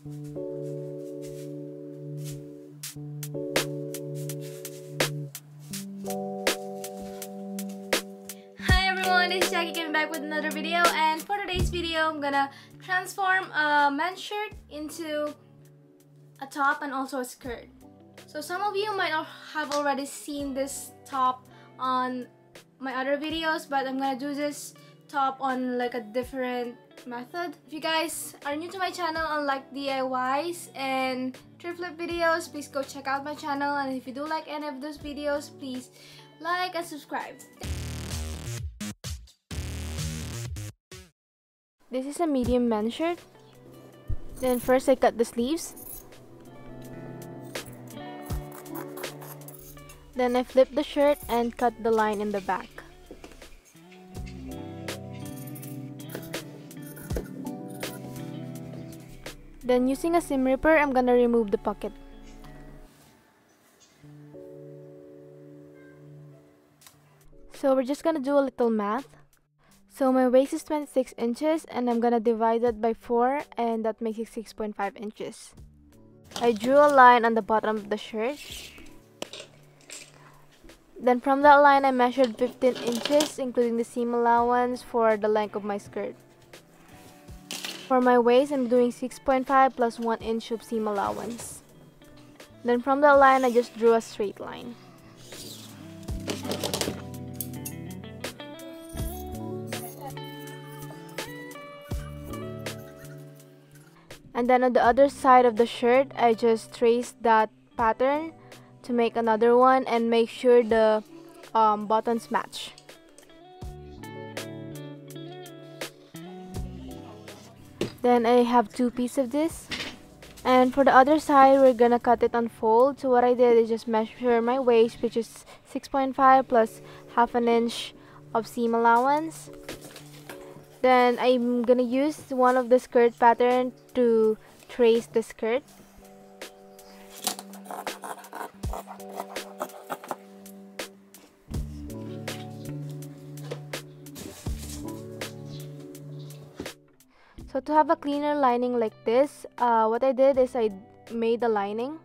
Hi everyone, this is Jackie coming back with another video, and for today's video I'm gonna transform a men's shirt into a top and also a skirt. So some of you might not have already seen this top on my other videos, but I'm gonna do this top on like a different method. If you guys are new to my channel and like DIYs and thrift flip videos, please go check out my channel, and if you do like any of those videos, please like and subscribe. This is a medium men's shirt. Then first I cut the sleeves. Then I flip the shirt and cut the line in the back. Then using a seam ripper, I'm gonna remove the pocket. So we're just gonna do a little math. So my waist is 26 inches and I'm gonna divide it by 4, and that makes it 6.5 inches. I drew a line on the bottom of the shirt. Then from that line I measured 15 inches including the seam allowance for the length of my skirt. For my waist, I'm doing 6.5 plus 1 inch of seam allowance. Then from that line, I just drew a straight line. And then on the other side of the shirt, I just traced that pattern to make another one and make sure the buttons match. Then I have 2 pieces of this, and for the other side we're gonna cut it on fold. So what I did is just measure my waist, which is 6.5 plus half an inch of seam allowance. Then I'm gonna use one of the skirt pattern to trace the skirt. So to have a cleaner lining like this, what I did is I made the lining.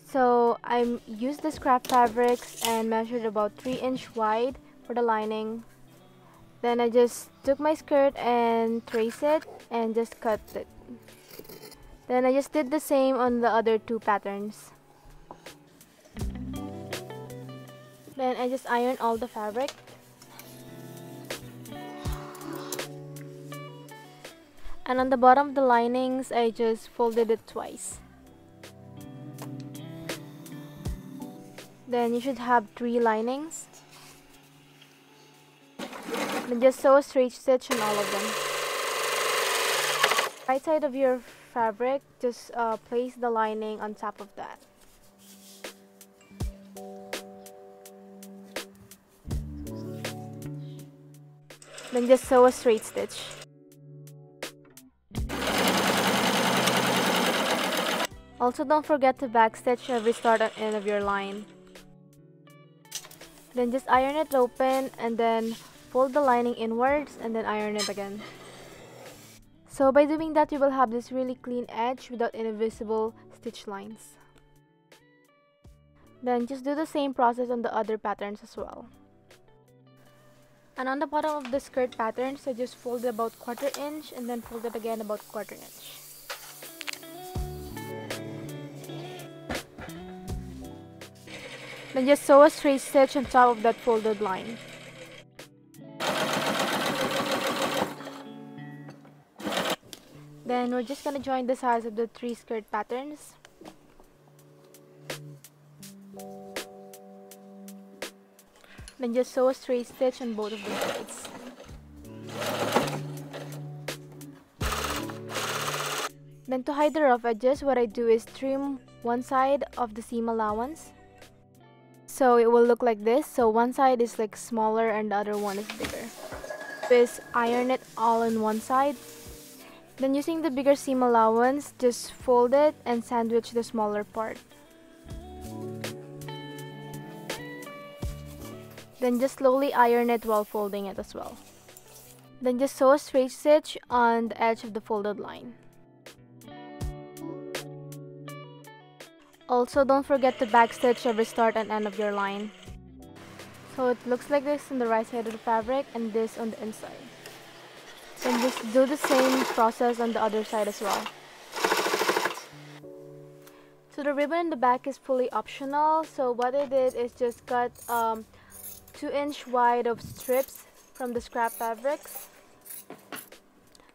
So I used the scrap fabrics and measured about 3 inch wide for the lining. Then I just took my skirt and traced it and just cut it. Then I just did the same on the other 2 patterns. Then I just ironed all the fabric. And on the bottom of the linings, I just folded it twice. Then you should have 3 linings. Then just sew a straight stitch on all of them. Right side of your fabric, just place the lining on top of that. Then just sew a straight stitch. Also, don't forget to backstitch every start and end of your line. Then just iron it open and then fold the lining inwards and then iron it again. So by doing that, you will have this really clean edge without any visible stitch lines. Then just do the same process on the other patterns as well. And on the bottom of the skirt pattern, so just fold it about 1/4 inch and then fold it again about 1/4 inch. Then just sew a straight stitch on top of that folded line. Then we're just gonna join the sides of the 3 skirt patterns. Then just sew a straight stitch on both of the sides. Then to hide the rough edges, what I do is trim one side of the seam allowance. So it will look like this. So one side is like smaller and the other one is bigger. Just iron it all on one side. Then using the bigger seam allowance, just fold it and sandwich the smaller part. Then just slowly iron it while folding it as well. Then just sew a straight stitch on the edge of the folded line. Also, don't forget to backstitch every start and end of your line. So it looks like this on the right side of the fabric and this on the inside. Then just do the same process on the other side as well. So the ribbon in the back is fully optional. So what I did is just cut 2-inch wide of strips from the scrap fabrics.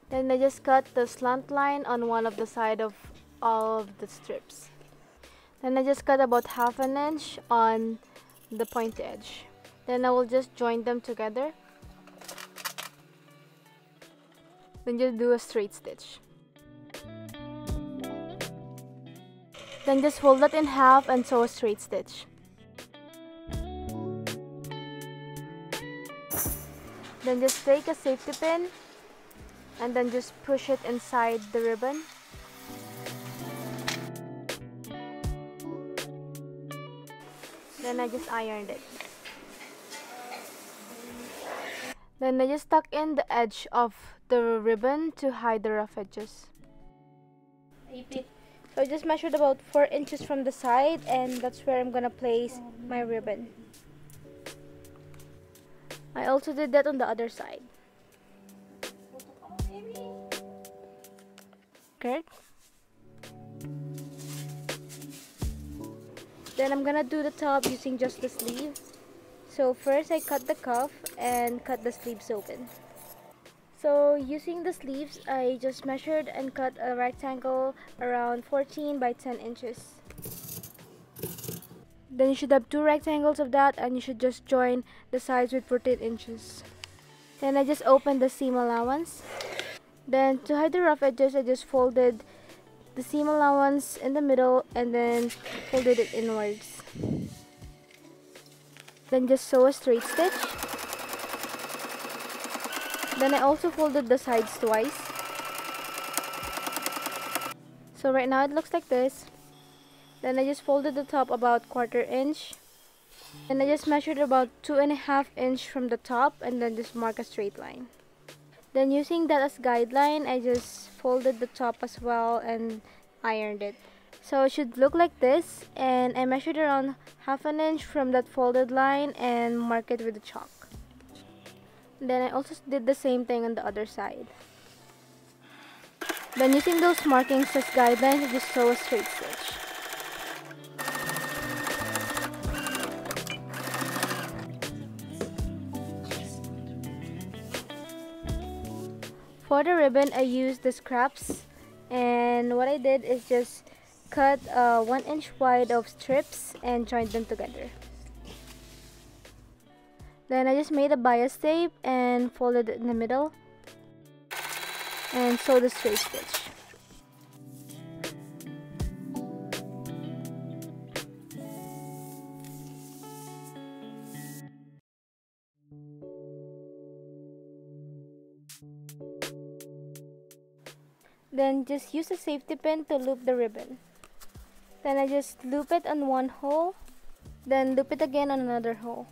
Then I just cut the slant line on one of the side of all of the strips. Then I just cut about 1/2 inch on the point edge. Then I will just join them together. Then just do a straight stitch. Then just fold that in half and sew a straight stitch. Then just take a safety pin and then just push it inside the ribbon. Then I just ironed it. Then I just tuck in the edge of the ribbon to hide the rough edges. So I just measured about 4 inches from the side, and that's where I'm gonna place my ribbon. I also did that on the other side. Okay. Then I'm gonna do the top using just the sleeve. So first I cut the cuff and cut the sleeves open. So using the sleeves, I just measured and cut a rectangle around 14 by 10 inches. Then you should have 2 rectangles of that, and you should just join the sides with 14 inches. Then I just opened the seam allowance. Then to hide the rough edges, I just folded the seam allowance in the middle and then folded it inwards. Then just sew a straight stitch. Then I also folded the sides twice. So right now it looks like this. Then I just folded the top about 1/4 inch. Then I just measured about 2.5 inch from the top and then just mark a straight line. Then using that as guideline, I just folded the top as well and ironed it. So it should look like this, and I measured around 1/2 inch from that folded line and mark it with the chalk. Then I also did the same thing on the other side. Then using those markings as guidelines, I just sew a straight stitch. For the ribbon, I used the scraps, and what I did is just cut 1 inch wide of strips and joined them together. Then I just made a bias tape and folded it in the middle and sewed a straight stitch. Then just use a safety pin to loop the ribbon. Then I just loop it on one hole, then loop it again on another hole.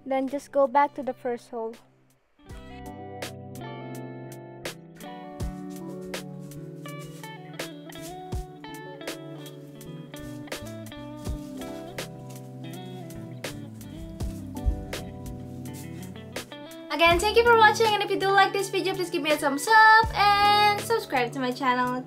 Then just go back to the first hole. Again, thank you for watching, and if you do like this video, please give me a thumbs up and subscribe to my channel.